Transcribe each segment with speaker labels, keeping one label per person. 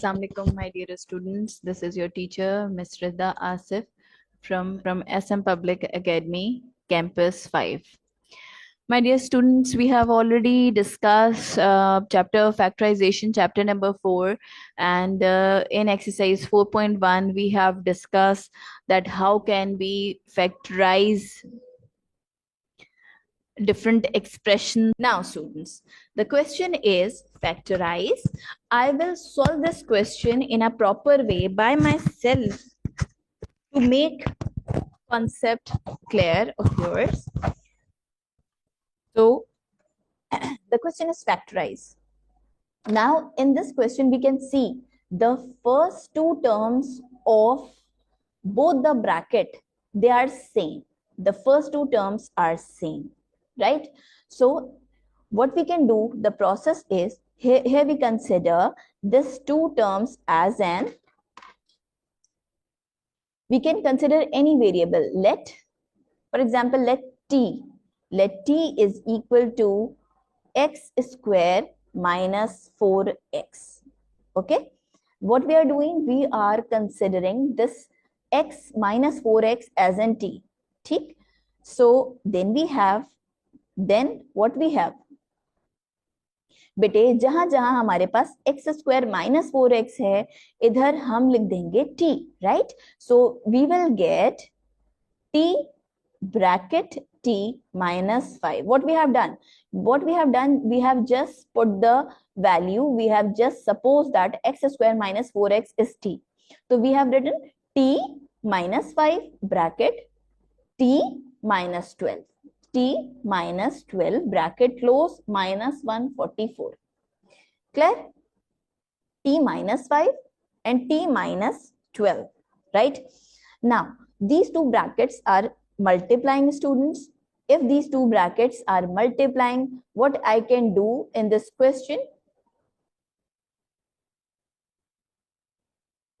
Speaker 1: Assalamu alaikum, my dear students. This is your teacher, Ms. Rida Asif from SM Public Academy, Campus 5. My dear students, we have already discussed chapter factorization, chapter number 4, and in exercise 4.1, we have discussed that how can we factorize different expressions. Now, students, the question is factorize. I will solve this question in a proper way by myself to make concept clear of yours. So, the question is factorize. Now, in this question, we can see the first two terms of both the bracket, they are same. The first two terms are same, right? So what we can do, the process is, here we consider this two terms as an, we can consider any variable. Let, for example, let t is equal to x square minus 4x. Okay, what we are doing, we are considering this x minus 4x as an t. ठीक? So then we have, then what we have, बेटे जहां जहां हमारे पास x square minus 4x है, इधर हम लिख देंगे t, right? So we will get t bracket t minus 5. What we have done, we have just put the value, we have just supposed that x square minus 4x is t. So we have written t minus 5 bracket t minus 12. T minus 12 bracket close minus 144. Clear? T minus 5 and t minus 12, right? Now, these two brackets are multiplying, students. If these two brackets are multiplying, what I can do in this question?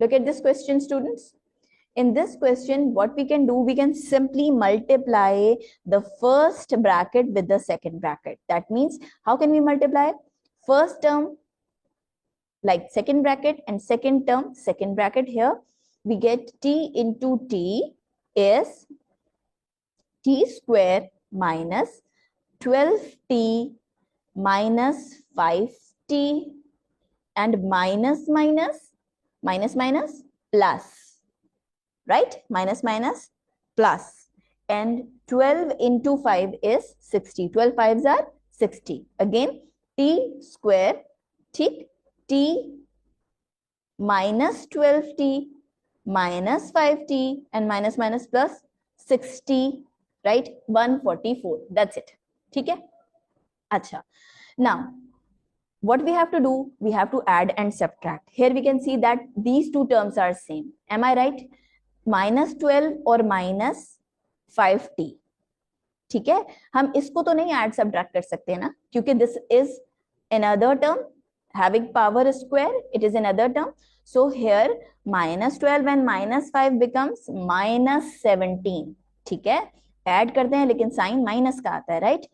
Speaker 1: Look at this question, students. In this question, what we can do, we can simply multiply the first bracket with the second bracket. That means, how can we multiply? First term, like second bracket, and second term, second bracket. Here, we get t into t is t square minus 12t minus 5t and minus plus. Right? Minus plus. And 12 into 5 is 60. 12 5s are 60. Again, t square, t minus 12t minus 5t and minus plus 60. Right? 144. That's it. Okay? Acha. Now, what we have to do, we have to add and subtract. Here we can see that these two terms are same. Am I right? Minus 12 और minus 5t. ठीक है, हम इसको तो नहीं add subtract कर सकते ना, क्योंकि this is another term having power square, it is another term. So here minus 12 and minus 5 becomes minus 17. ठीक है, ऐड करते हैं लेकिन साइन माइनस का आता है, right?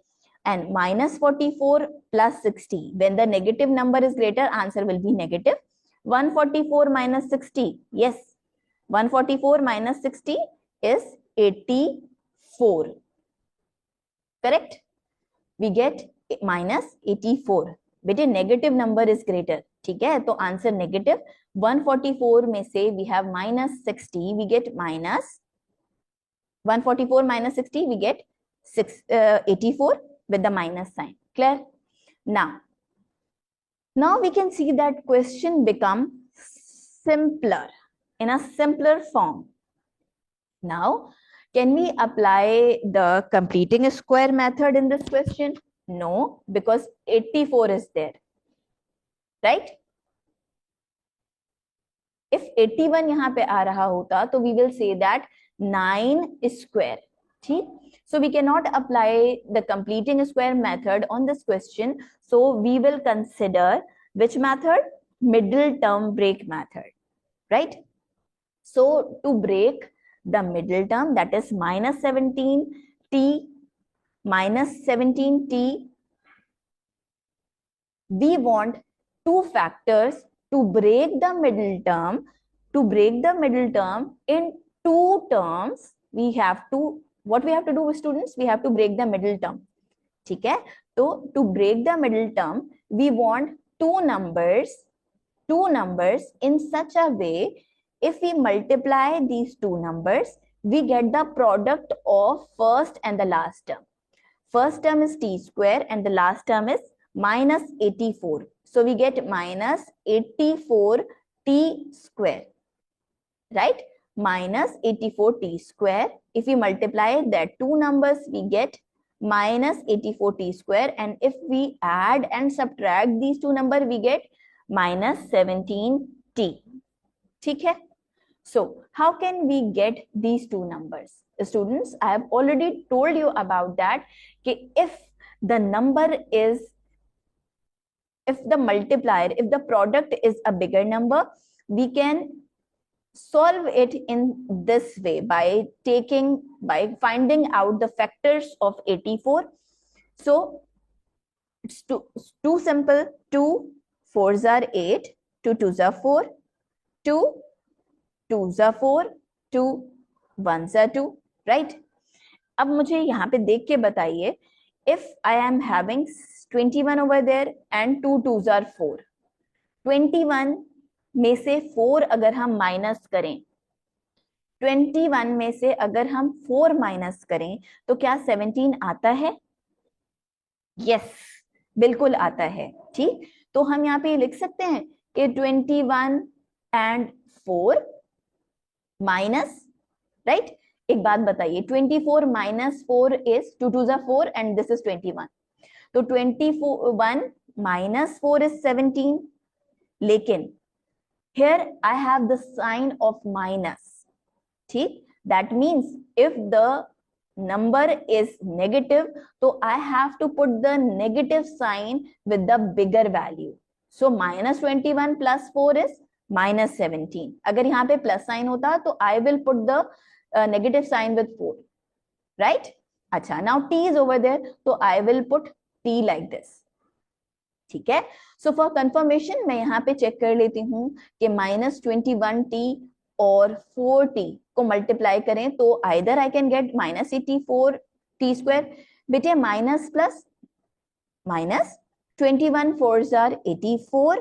Speaker 1: And minus 44 plus 60, when the negative number is greater, answer will be negative. 144 minus 60, yes, 144 minus 60 is 84. Correct? We get minus 84. बेटे negative number is greater, ठीक है, तो आंसर नेगेटिव. 144 में से we have minus 60, we get minus 144 minus 60, we get 84 with the minus sign. Clear? Now we can see that question become simpler, in a simpler form. Now, can we apply the completing square method in this question? No, because 84 is there, right? If 81 यहाँ पे आ रहा होता, तो we will say that 9 square. ठीक? So we cannot apply the completing square method on this question. So we will consider which method? Middle term break method, right? So to break the middle term, that is minus 17t minus 17t, we want two factors to break the middle term, in two terms, we have to, what we have to do, students? We have to break the middle term. ठीक है? तो to break the middle term, we want two numbers in such a way, if we multiply these two numbers, we get the product of first and the last term. First term is t square and the last term is minus 84. So we get minus 84 t square, right? Minus 84 t square. If we multiply that two numbers, we get minus 84 t square, and if we add and subtract these two numbers, we get minus 17 t. ठीक है? So how can we get these two numbers? Students, I have already told you about that. If the number is, if the multiplier, if the product is a bigger number, we can solve it in this way by finding out the factors of 84. So it's too simple. 2 4s are 8, 2 2s are 4, 2 2s are 4, 2 1s are 2, right? अब मुझे यहाँ पे देख के बताइए, if I am having 21 over there and 2 2s are 4, 21 में से 4 अगर हम माइनस करें, 21 में से अगर हम 4 माइनस करें तो क्या 17 आता है? यस, बिल्कुल आता है. ठीक, तो हम यहाँ पे लिख सकते हैं कि 21 and 4 माइनस, राइट? एक बात बताइए, 24 minus 4 is 2 2s are 4 and this is 21. तो 21 minus 4 is 17. लेकिन here I have the sign of minus. ठीक, that means if the number is negative, so I have to put the negative sign with the bigger value. So minus 21 plus 4 is minus 17. अगर यहाँ पे plus sign होता तो I will put the negative sign with 4, right? अच्छा, now t is over there, so I will put t like this. ठीक है? So for confirmation मैं यहाँ पे चेक कर लेती हूँ कि minus 21t और 4t को मल्टीप्लाई करें तो either I can get minus 84 t square. बेटे minus plus minus, 21 4s are 84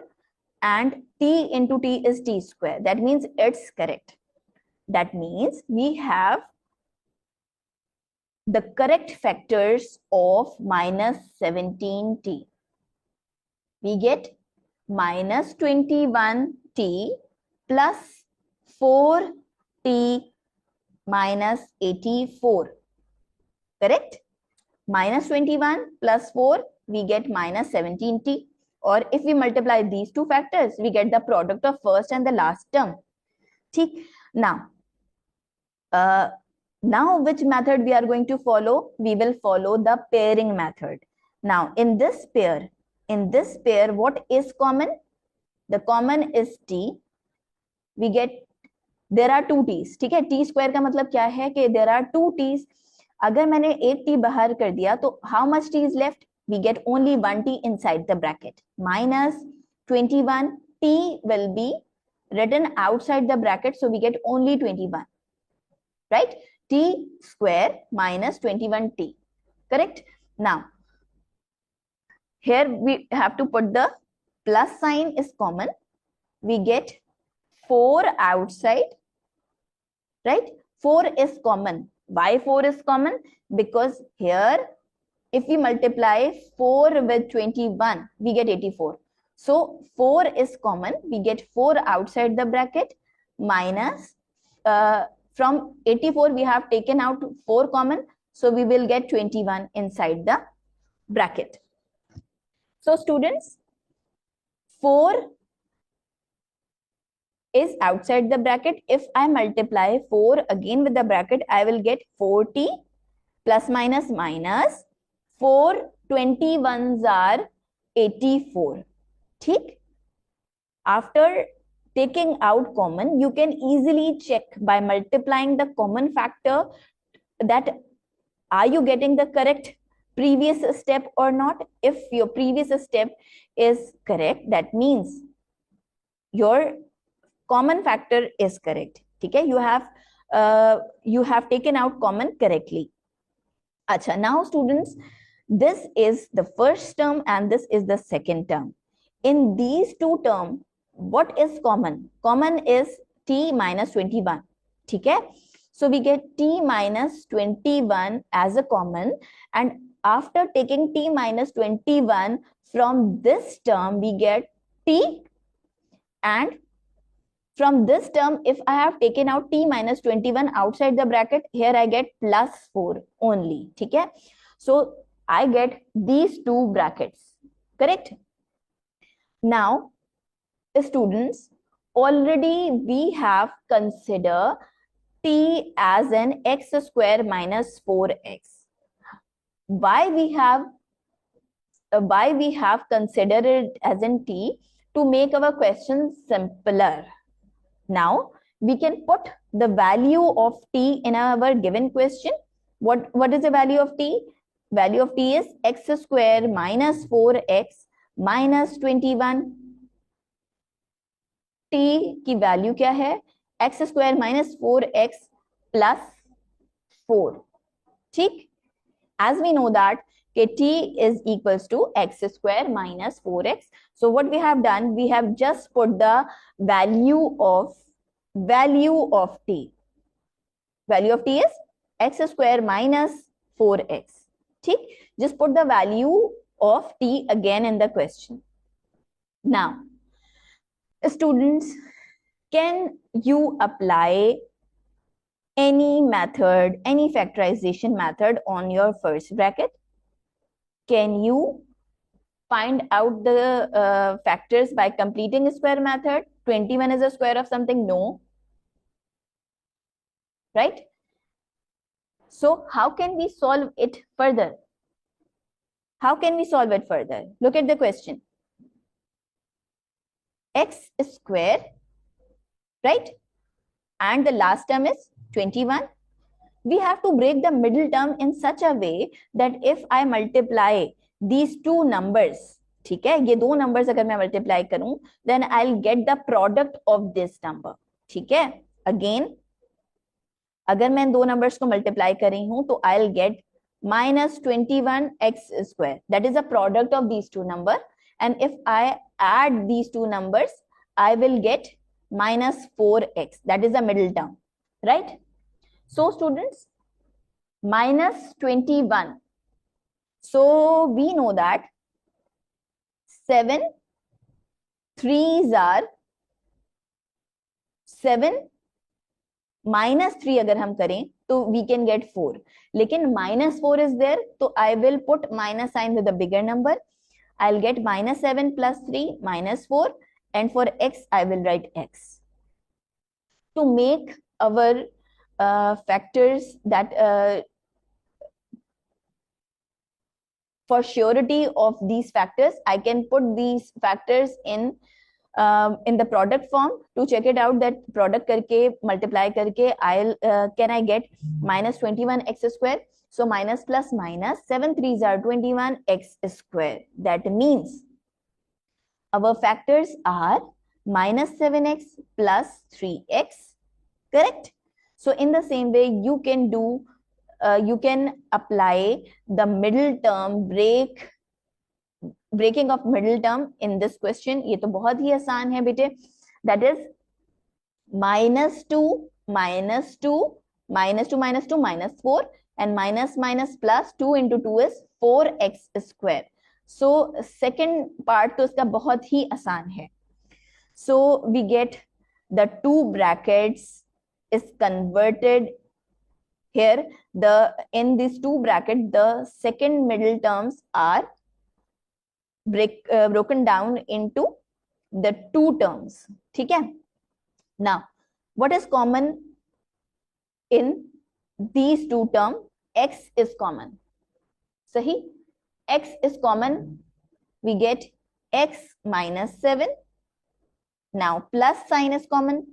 Speaker 1: and t into t is t square. That means it's correct. That means we have the correct factors of minus 17t. We get minus 21t plus 4t minus 84. Correct? Minus 21 plus 4, we get minus 17t. Or if we multiply these two factors, we get the product of first and the last term. Now, now which method we are going to follow? We will follow the pairing method. Now, in this pair, what is common? The common is t. We get, there are two t's. ठीक है? t square का मतलब क्या है कि there are two t's. अगर मैंने एक t बाहर कर दिया तो how much t is left? We get only one t inside the bracket. Minus 21, t will be written outside the bracket, so we get only 21. Right? T square minus 21t. Correct? Now, here we have to put the plus sign is common. We get 4 outside, right? 4 is common. Why 4 is common? Because here, if we multiply 4 with 21, we get 84. So 4 is common. We get 4 outside the bracket minus, from 84 we have taken out 4 common. So we will get 21 inside the bracket. So students, 4 is outside the bracket. If I multiply 4 again with the bracket, I will get 4t plus minus minus 4 21s are 84. ठीक? After taking out common, you can easily check by multiplying the common factor that are you getting the correct previous step or not. If your previous step is correct, that means your common factor is correct. ठीक है, you have taken out common correctly. Acha, now students, this is the first term and this is the second term. In these two terms, what is common? Common is t minus 21. ठीक है, so we get t minus 21 as a common, and after taking t minus 21 from this term, we get t, and from this term, if I have taken out t minus 21 outside the bracket, here I get plus 4 only. ठीक है, so I get these two brackets, correct? Now, students, already we have considered t as an x square minus 4x. Why we have considered it as an t? To make our question simpler. Now we can put the value of t in our given question. What is the value of t? Value of t is x square minus 4x minus 21. t की value क्या है? x square minus 4x plus 4. ठीक, as we know that t is equals to x square minus 4x. So what we have done, we have just put the value of t. Value of t is x square minus 4x. ठीक, just put the value of t again in the question. Now, students, can you apply any method, any factorization method on your first bracket? Can you find out the factors by completing a square method? 21 is a square of something? No. Right? So how can we solve it further? How can we solve it further? Look at the question. X square, right? And the last term is 21. We have to break the middle term in such a way that if I multiply these two numbers, ठीक है, ये दो numbers अगर मैं multiply करूं, then I'll get the product of this number. ठीक है, again, अगर मैं दो numbers को multiply कर रही हूं तो I'll get minus 21x square. That is the product of these two numbers. And if I add these two numbers, I will get minus 4x. That is the middle term, right? So students, minus 21. So we know that 7 3s are 7 minus 3 अगर हम करें तो we can get 4. लेकिन minus 4 is there, so I will put minus sign with the bigger number. I'll get minus 7 plus 3 minus 4, and for x I will write x. To make our factors that for surety of these factors, I can put these factors in the product form to check it out, that product करके multiply करके can I get minus 21x square. So minus plus minus, 7 3s are 21x square. That means our factors are minus 7x plus 3x, correct? So in the same way, you can do, you can apply the middle term, breaking of middle term in this question. ये तो बहुत ही आसान है बेटे. That is minus 2 minus 2 minus 2 minus 2 minus 4, and minus minus plus 2 into 2 is 4x square. So second part तो इसका बहुत ही आसान है. So we get the two brackets is converted here. In these two brackets, the second middle terms are broken down into the two terms. ठीक है? Now, what is common in these two terms? X is common. Sahi? X is common. We get x minus 7. Now plus sign is common,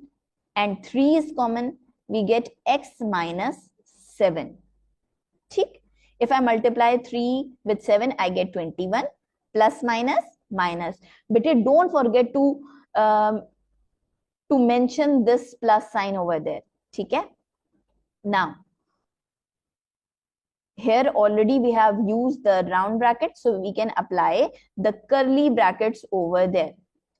Speaker 1: and 3 is common. We get x minus 7. ठीक? If I multiply 3 with 7, I get 21. Plus minus minus. But don't forget to to mention this plus sign over there. ठीक है? Now, here already we have used the round bracket, so we can apply the curly brackets over there.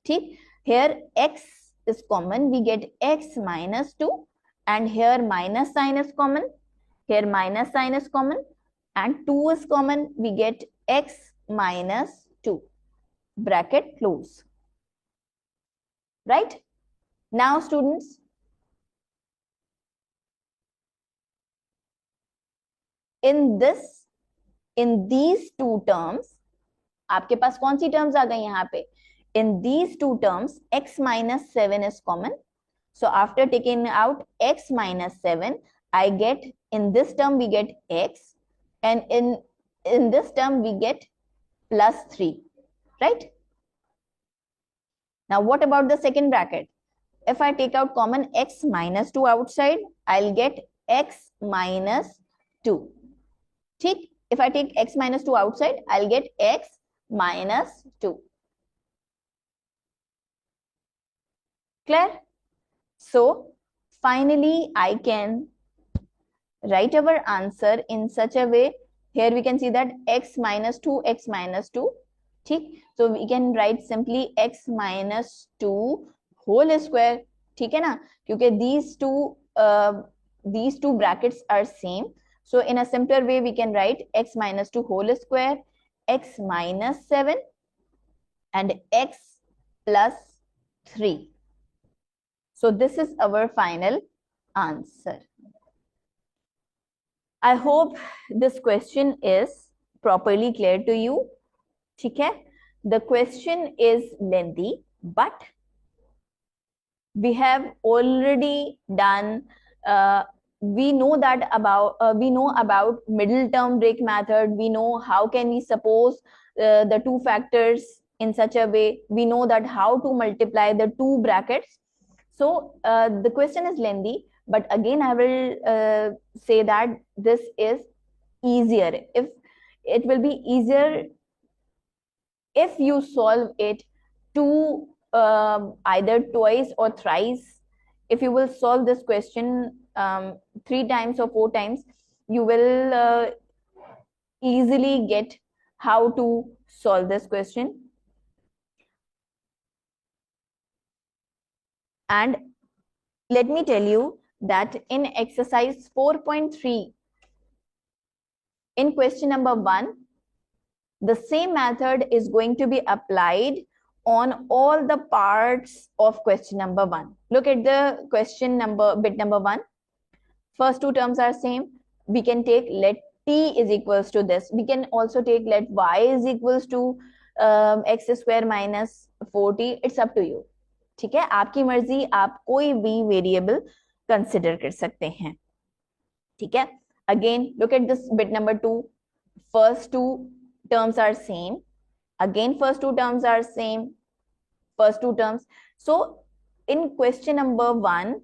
Speaker 1: ठीक? Here x is common, we get x minus 2, and here minus sign is common, here minus sign is common, and 2 is common, we get x minus 2, bracket close. Right? Now students, in these two terms, आपके पास कौन सी terms आ गई यहाँ पे? In these two terms, x minus 7 is common. So after taking out x minus 7, I get, in this term we get x, and in this term we get plus 3, right? Now what about the second bracket? If I take out common x minus 2 outside, I'll get x minus 2. ठीक? If I take x minus 2 outside, I'll get x minus 2. Clear? So finally I can write our answer in such a way. Here we can see that x minus 2, x minus 2. ठीक? So we can write simply x minus 2 whole square. ठीक है ना? क्योंकि these two brackets are same. So in a simpler way, we can write x minus 2 whole square, x minus 7, and x plus 3. So this is our final answer. I hope this question is properly clear to you. ठीक है? The question is lengthy, but we have already done, we know about middle term break method. We know how can we suppose the two factors in such a way. We know that how to multiply the two brackets. So the question is lengthy, but again I will say that this is easier. If it will be easier if you solve it either twice or thrice. If you will solve this question 3 times or 4 times, you will easily get how to solve this question. And let me tell you that in exercise 4.3, in question number 1, the same method is going to be applied on all the parts of question number 1. Look at the question number, bit number 1. First two terms are same. We can take let t is equals to this. We can also take let y is equals to x square minus 4t. It's up to you. ठीक है? आपकी मर्जी, आप कोई भी variable consider कर सकते हैं. ठीक है? Again, look at this bit number 2. First two terms are same. Again, first two terms are same. First two terms. So in question number 1,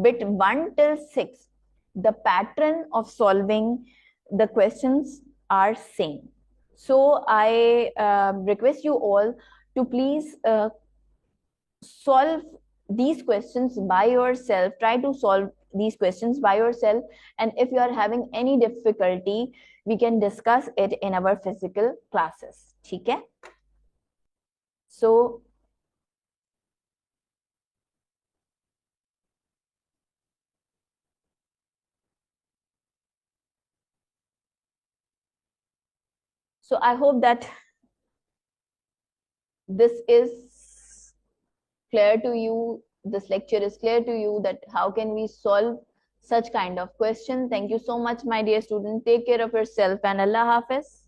Speaker 1: bit 1 till 6, the pattern of solving the questions are same. So I request you all to please solve these questions by yourself. Try to solve these questions by yourself, and if you are having any difficulty, we can discuss it in our physical classes. ठीक है? So I hope that this is clear to you. This lecture is clear to you that how can we solve such kind of question. Thank you so much, my dear student. Take care of yourself, and Allah Hafiz.